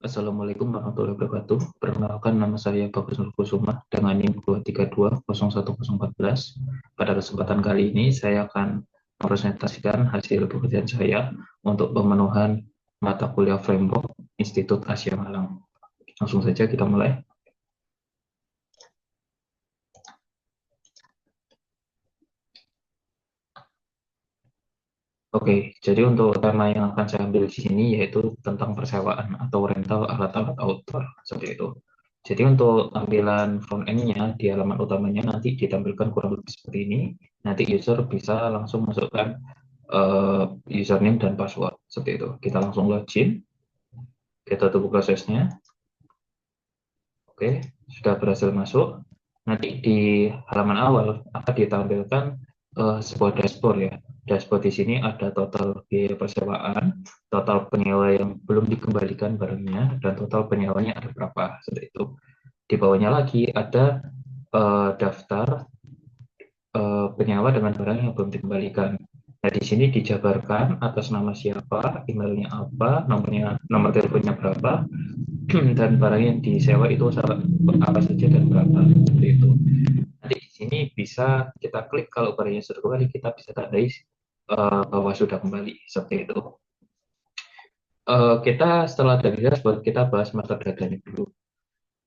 Assalamualaikum warahmatullahi wabarakatuh. Perkenalkan, nama saya Bagus Nur Kusuma dengan NIM 2320114. Pada kesempatan kali ini saya akan mempresentasikan hasil pekerjaan saya untuk pemenuhan mata kuliah Framework Institut Asia Malang. Langsung saja kita mulai. Oke, jadi untuk tema yang akan saya ambil di sini yaitu tentang persewaan atau rental alat-alat outdoor, seperti itu. Jadi untuk tampilan front end-nya di halaman utamanya nanti ditampilkan kurang lebih seperti ini. Nanti user bisa langsung masukkan username dan password, seperti itu. Kita langsung login, kita tunggu prosesnya. Oke, sudah berhasil masuk. Nanti di halaman awal akan ditampilkan sebuah dashboard ya. Dashboard di sini ada total biaya persewaan, total penyewa yang belum dikembalikan barangnya, dan total penyewanya ada berapa. Seperti itu. Di bawahnya lagi ada daftar penyewa dengan barang yang belum dikembalikan. Nah, di sini dijabarkan atas nama siapa, emailnya apa, nomor teleponnya berapa, dan barang yang disewa itu apa saja dan berapa. Seperti itu. Nanti di sini bisa kita klik kalau barangnya sudah kembali, kita bisa tandai bahwa sudah kembali. Seperti itu. Kita setelah dari dashboard, kita bahas master datanya dulu.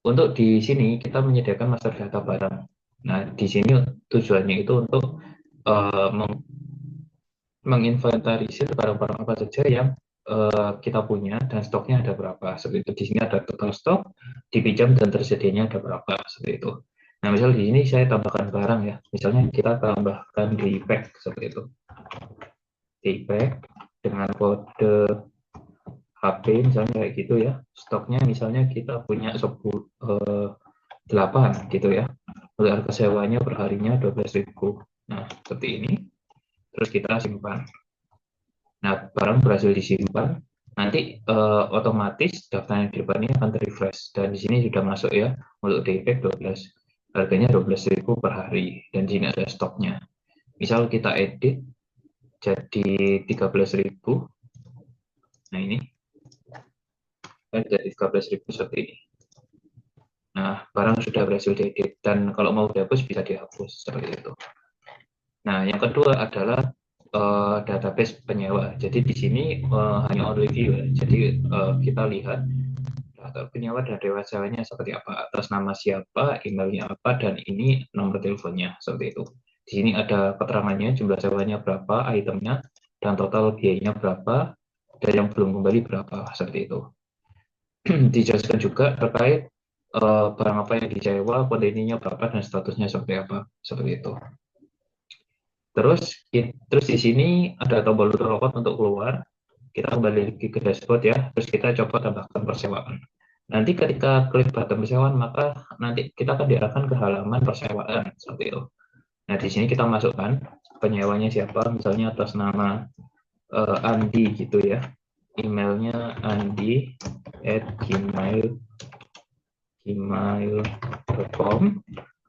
Untuk di sini kita menyediakan master data barang. Nah, di sini tujuannya itu untuk uh, menginventarisir barang-barang apa saja yang kita punya dan stoknya ada berapa. Seperti itu. Di sini ada total stok, dipinjam dan tersedianya ada berapa. Seperti itu. Nah, misal di sini saya tambahkan barang ya. Misalnya kita tambahkan di pack seperti itu. Di pack dengan kode HP misalnya kayak gitu ya. Stoknya misalnya kita punya 8 gitu ya. Untuk harga sewanya per harinya 12.000. Nah, seperti ini. Terus kita simpan. Nah, barang berhasil disimpan, nanti otomatis daftar yang di depan ini akan refresh. Dan di sini sudah masuk ya, untuk DP 12. Harganya 12.000 per hari, dan di sini ada stoknya. Misal kita edit jadi 13.000, nah ini, kan jadi 13.000 seperti ini. Nah, barang sudah berhasil diedit, dan kalau mau dihapus bisa dihapus, seperti itu. Nah, yang kedua adalah database penyewa. Jadi di sini hanya only view ya. Jadi kita lihat atau penyewa dan dewasanya seperti apa, atas nama siapa, emailnya apa, dan ini nomor teleponnya, seperti itu. Di sini ada keterangannya, jumlah sewanya berapa, itemnya, dan total biayanya berapa, dan yang belum kembali berapa, seperti itu. Dijelaskan juga terkait barang apa yang disewa, kuantitinya berapa, dan statusnya seperti apa, seperti itu. Terus di sini ada tombol robot untuk keluar. Kita kembali lagi ke dashboard ya. Terus kita coba tambahkan persewaan. Nanti ketika klik button persewaan, maka nanti kita akan diarahkan ke halaman persewaan seperti itu. Nah, di sini kita masukkan penyewanya siapa, misalnya atas nama Andi gitu ya. Emailnya andi@gmail.com.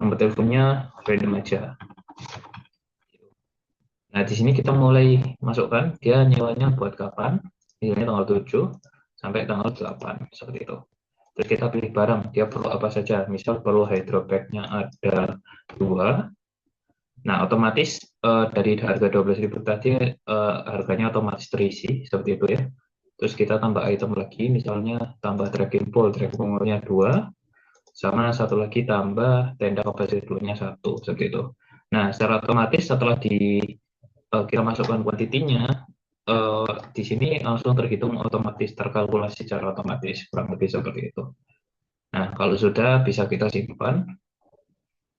Nomor teleponnya random aja. Nah, di sini kita mulai masukkan dia nyewanya buat kapan, misalnya tanggal 7 sampai tanggal 8, seperti itu. Terus kita pilih barang, dia perlu apa saja. Misal perlu hydropack-nya ada 2. Nah, otomatis dari harga 12.000 tadi harganya otomatis terisi, seperti itu ya. Terus kita tambah item lagi, misalnya tambah trekking pole-nya 2, sama satu lagi tambah tenda kapasitornya 1, seperti itu. Nah, secara otomatis setelah kita masukkan kuantitinya, di sini langsung terhitung otomatis, terkalkulasi secara otomatis, kurang lebih seperti itu. Nah, kalau sudah bisa kita simpan,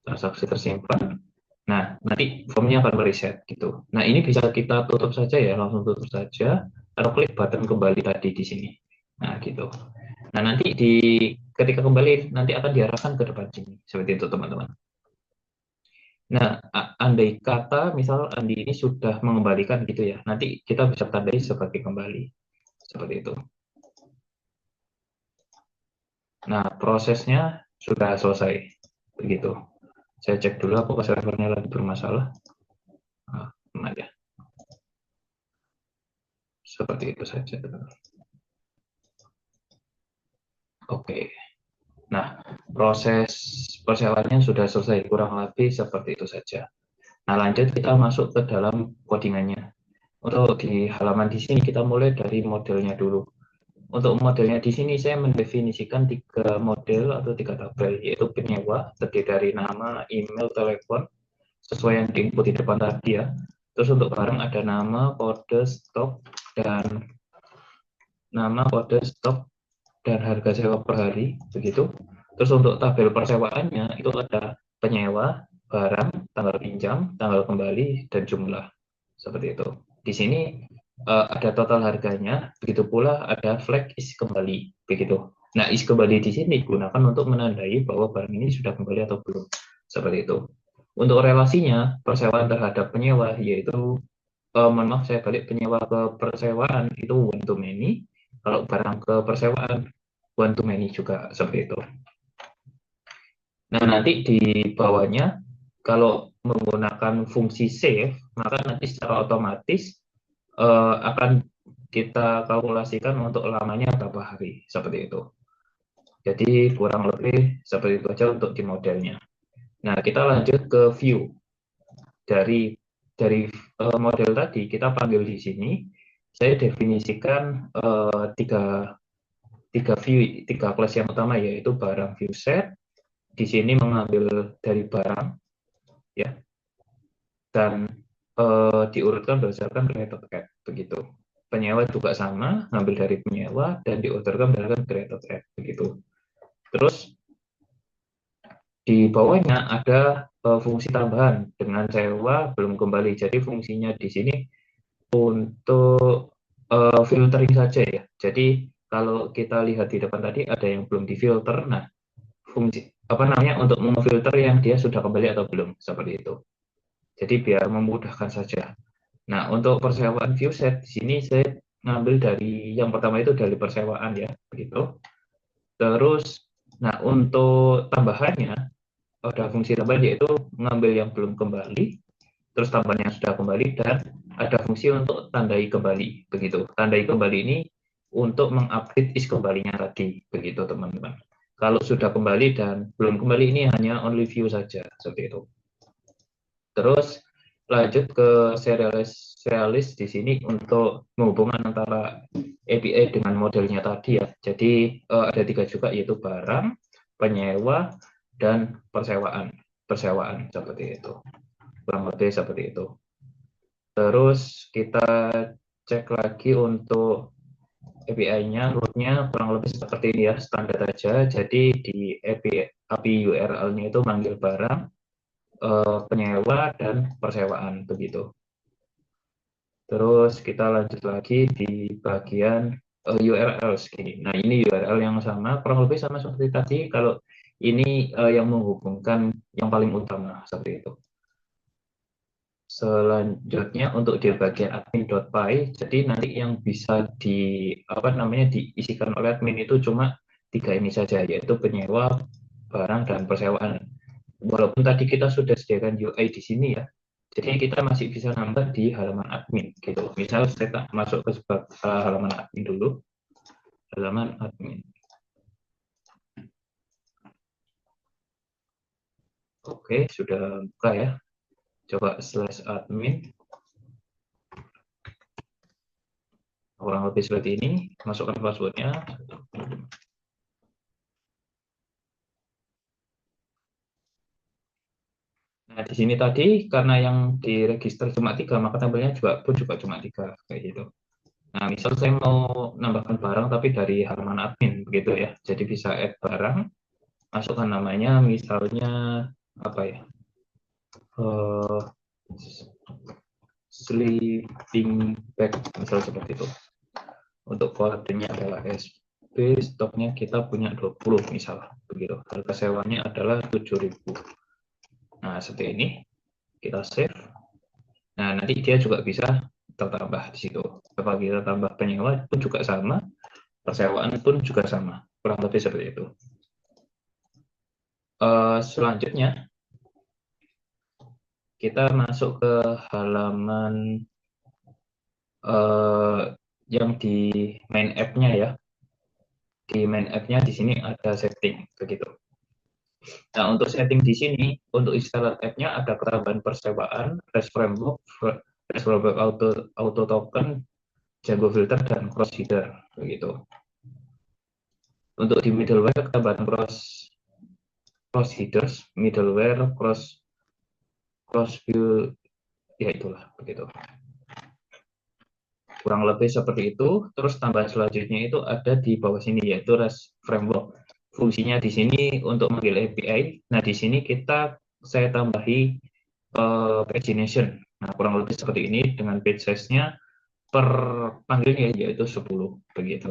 transaksi tersimpan. Nah, nanti formnya akan mereset gitu. Nah, ini bisa kita tutup saja ya, langsung tutup saja, atau klik button kembali tadi di sini. Nah, gitu. Nah, nanti ketika kembali, nanti akan diarahkan ke depan sini. Seperti itu, teman-teman. Nah, andai kata misal Andi ini sudah mengembalikan gitu ya, nanti kita bisa tandai sebagai kembali. Seperti itu. Nah, prosesnya sudah selesai. Begitu. Saya cek dulu apakah servernya lagi bermasalah. Nah, ya. Seperti itu saja. Oke. Nah, proses persewaannya sudah selesai, kurang lebih seperti itu saja. Nah, lanjut kita masuk ke dalam codingannya. Untuk di halaman di sini kita mulai dari modelnya dulu. Untuk modelnya di sini saya mendefinisikan 3 model atau 3 tabel, yaitu penyewa, terdiri dari nama, email, telepon, sesuai yang diinput di depan tadi ya. Terus untuk barang ada dan nama, kode, stok, dan harga sewa per hari, begitu. Terus untuk tabel persewaannya itu ada penyewa, barang, tanggal pinjam, tanggal kembali, dan jumlah. Seperti itu. Di sini ada total harganya, begitu pula ada flag is kembali, begitu. Nah, is kembali di sini digunakan untuk menandai bahwa barang ini sudah kembali atau belum. Seperti itu. Untuk relasinya, persewaan terhadap penyewa, yaitu, mohon maaf saya balik, penyewa ke persewaan itu one to many, kalau barang ke persewaan one to many juga, seperti itu. Nah, nanti di bawahnya, kalau menggunakan fungsi save, maka nanti secara otomatis akan kita kalkulasikan untuk lamanya berapa hari, seperti itu. Jadi kurang lebih seperti itu aja untuk di modelnya. Nah, kita lanjut ke view. Dari model tadi kita panggil di sini, saya definisikan tiga tiga view, tiga kelas yang utama, yaitu barang view set. Di sini mengambil dari barang ya, dan diurutkan berdasarkan created at, begitu. Penyewa juga sama, ngambil dari penyewa dan diorderkan berdasarkan created at, begitu. Terus di bawahnya ada fungsi tambahan dengan sewa belum kembali. Jadi fungsinya di sini untuk filtering saja ya. Jadi kalau kita lihat di depan tadi ada yang belum difilter. Nah, fungsi apa namanya untuk memfilter yang dia sudah kembali atau belum, seperti itu. Jadi biar memudahkan saja. Nah, untuk persewaan viewset di sini saya ngambil dari yang pertama itu dari persewaan ya, begitu. Terus, nah untuk tambahannya ada fungsi tambahan yaitu mengambil yang belum kembali, terus tambahan yang sudah kembali, dan ada fungsi untuk tandai kembali, begitu. Tandai kembali ini untuk mengupdate is kembalinya tadi, begitu teman-teman. Kalau sudah kembali dan belum kembali ini hanya only view saja, seperti itu. Terus lanjut ke serialis di sini untuk menghubungkan antara API dengan modelnya tadi ya. Jadi ada 3 juga, yaitu barang, penyewa, dan persewaan. Persewaan seperti itu. Kurang lebih seperti itu. Terus kita cek lagi untuk API-nya, root-nya kurang lebih seperti ini ya, standar aja. Jadi di API URL-nya itu manggil barang, penyewa, dan persewaan, begitu. Terus kita lanjut lagi di bagian URL segini. Nah, ini URL yang sama, kurang lebih sama seperti tadi. Kalau ini yang menghubungkan yang paling utama, seperti itu. Selanjutnya untuk di bagian admin.py, jadi nanti yang bisa diisikan oleh admin itu cuma 3 ini saja, yaitu penyewa, barang, dan persewaan. Walaupun tadi kita sudah sediakan UI di sini ya, jadi kita masih bisa nambah di halaman admin gitu. Misal saya masuk ke halaman admin dulu, halaman admin. Oke, sudah buka ya. Coba /admin, kurang lebih seperti ini. Masukkan passwordnya. Nah, di sini tadi karena yang diregister cuma 3, maka tabelnya juga cuma 3 kayak gitu. Nah, misal saya mau nambahkan barang tapi dari halaman admin begitu ya. Jadi bisa add barang, masukkan namanya misalnya apa ya? Uh, sleeping bag misal seperti itu. Untuk kodenya adalah SP, stoknya kita punya 20 misal begitu. Harga sewanya adalah 7.000. Nah, seperti ini kita save. Nah, nanti dia juga bisa tertambah di situ. Kalau kita tambah penyewa pun juga sama, persewaan pun juga sama. Kurang lebih seperti itu. Selanjutnya, kita masuk ke halaman yang di main app-nya ya. di main app-nya di sini ada setting begitu. Nah, untuk setting di sini, untuk install app-nya ada ketambahan persewaan, REST framework, auto token, Django filter, dan cross header begitu. Untuk di middleware ketambahan cross headers, middleware, cross view, ya itulah begitu. Kurang lebih seperti itu. Terus tambahan selanjutnya itu ada di bawah sini, yaitu REST framework. Fungsinya di sini untuk manggil API. Nah, di sini saya tambahi pagination. Nah, kurang lebih seperti ini dengan page size-nya per panggilnya yaitu 10 begitu.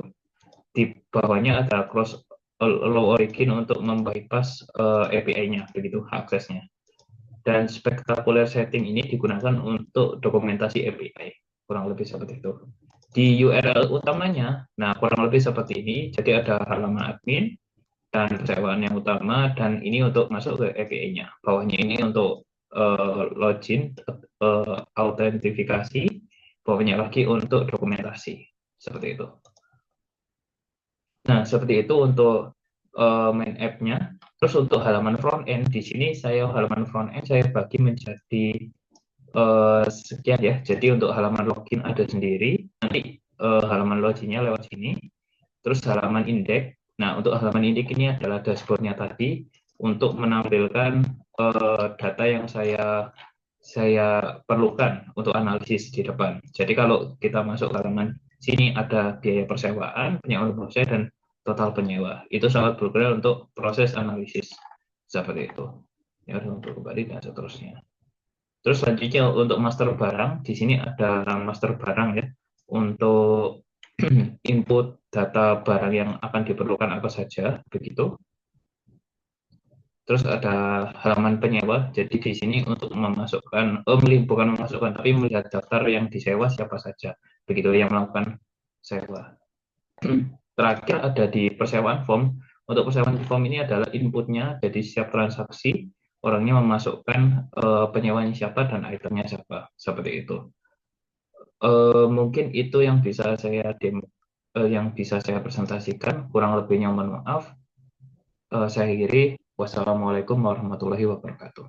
Di bawahnya ada cross allow origin untuk membypass API-nya begitu aksesnya. Dan spektakuler setting ini digunakan untuk dokumentasi API. Kurang lebih seperti itu. Di URL utamanya, nah kurang lebih seperti ini. Jadi ada halaman admin dan persewaan yang utama, dan ini untuk masuk ke API-nya. Bawahnya ini untuk login, autentifikasi, bawahnya lagi untuk dokumentasi. Seperti itu. Nah, seperti itu untuk main app-nya. Terus untuk halaman front end, di sini halaman front end saya bagi menjadi sekian ya. Jadi untuk halaman login ada sendiri, nanti halaman loginnya lewat sini. Terus halaman indeks. Nah, untuk halaman indeks ini adalah dashboardnya tadi untuk menampilkan data yang saya perlukan untuk analisis di depan. Jadi kalau kita masuk halaman sini ada biaya persewaan, penyewaan proses, dan total penyewa. Itu sangat berguna untuk proses analisis seperti itu. Ya, untuk kembali dan seterusnya. Terus selanjutnya untuk master barang, di sini ada master barang ya, untuk input data barang yang akan diperlukan apa saja, begitu. Terus ada halaman penyewa, jadi di sini untuk memasukkan, bukan memasukkan, tapi melihat daftar yang disewa siapa saja, begitu yang melakukan sewa. Terakhir ada di persewaan form. Untuk persewaan form ini adalah inputnya, jadi setiap transaksi orangnya memasukkan penyewanya siapa dan itemnya siapa, seperti itu. Mungkin itu yang bisa saya presentasikan. Kurang lebihnya mohon maaf. Saya akhiri. Wassalamualaikum warahmatullahi wabarakatuh.